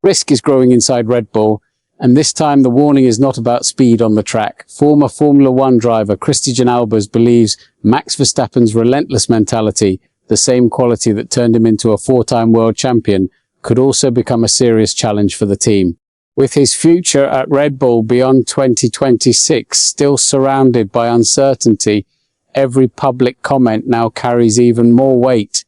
Risk is growing inside Red Bull, and this time the warning is not about speed on the track. Former Formula One driver Christian Albers believes Max Verstappen's relentless mentality, the same quality that turned him into a four-time world champion, could also become a serious challenge for the team. With his future at Red Bull beyond 2026 still surrounded by uncertainty, every public comment now carries even more weight.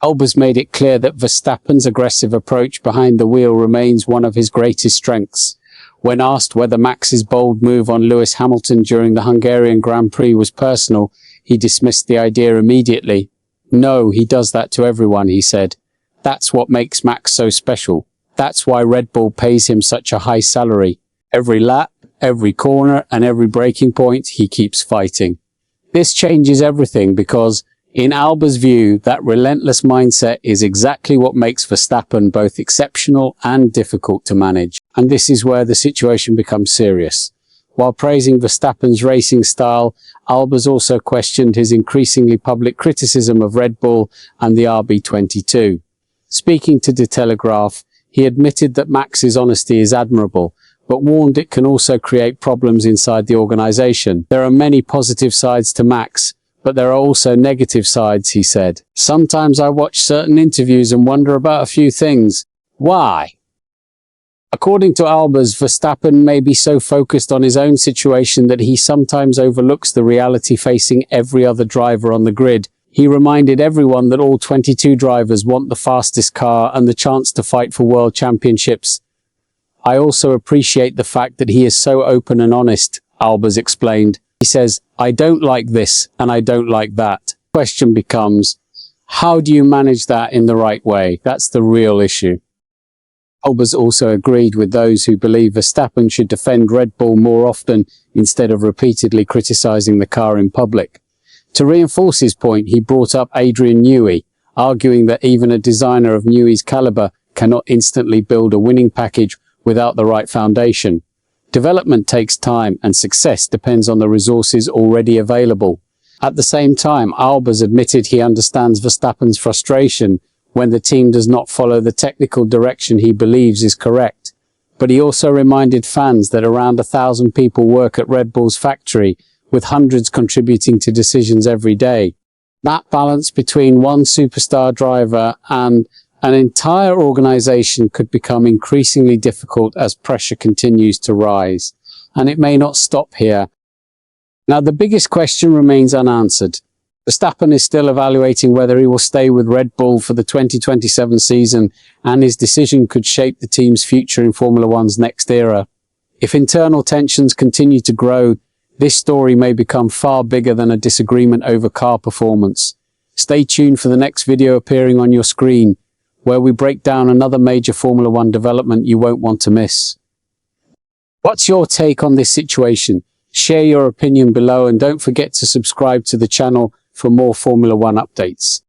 Albers made it clear that Verstappen's aggressive approach behind the wheel remains one of his greatest strengths. When asked whether Max's bold move on Lewis Hamilton during the Hungarian Grand Prix was personal, he dismissed the idea immediately. "No, he does that to everyone," he said. "That's what makes Max so special. That's why Red Bull pays him such a high salary. Every lap, every corner, and every braking point, he keeps fighting." This changes everything because, in Albers' view, that relentless mindset is exactly what makes Verstappen both exceptional and difficult to manage. And this is where the situation becomes serious. While praising Verstappen's racing style, Albers also questioned his increasingly public criticism of Red Bull and the RB22. Speaking to De Telegraph, he admitted that Max's honesty is admirable, but warned it can also create problems inside the organization. "There are many positive sides to Max, but there are also negative sides," he said. "Sometimes I watch certain interviews and wonder about a few things. Why?" According to Albers, Verstappen may be so focused on his own situation that he sometimes overlooks the reality facing every other driver on the grid. He reminded everyone that all 22 drivers want the fastest car and the chance to fight for world championships. "I also appreciate the fact that he is so open and honest," Albers explained. He says, "I don't like this and I don't like that." The question becomes, how do you manage that in the right way? That's the real issue. Albers also agreed with those who believe Verstappen should defend Red Bull more often instead of repeatedly criticizing the car in public. To reinforce his point, he brought up Adrian Newey, arguing that even a designer of Newey's caliber cannot instantly build a winning package without the right foundation. Development takes time and success depends on the resources already available. At the same time, Albers admitted he understands Verstappen's frustration when the team does not follow the technical direction he believes is correct. But he also reminded fans that around 1,000 people work at Red Bull's factory, with hundreds contributing to decisions every day. That balance between one superstar driver and an entire organization could become increasingly difficult as pressure continues to rise. And it may not stop here. Now, the biggest question remains unanswered. Verstappen is still evaluating whether he will stay with Red Bull for the 2027 season, and his decision could shape the team's future in Formula One's next era. If internal tensions continue to grow, this story may become far bigger than a disagreement over car performance. Stay tuned for the next video appearing on your screen, where we break down another major Formula One development you won't want to miss. What's your take on this situation? Share your opinion below and don't forget to subscribe to the channel for more Formula One updates.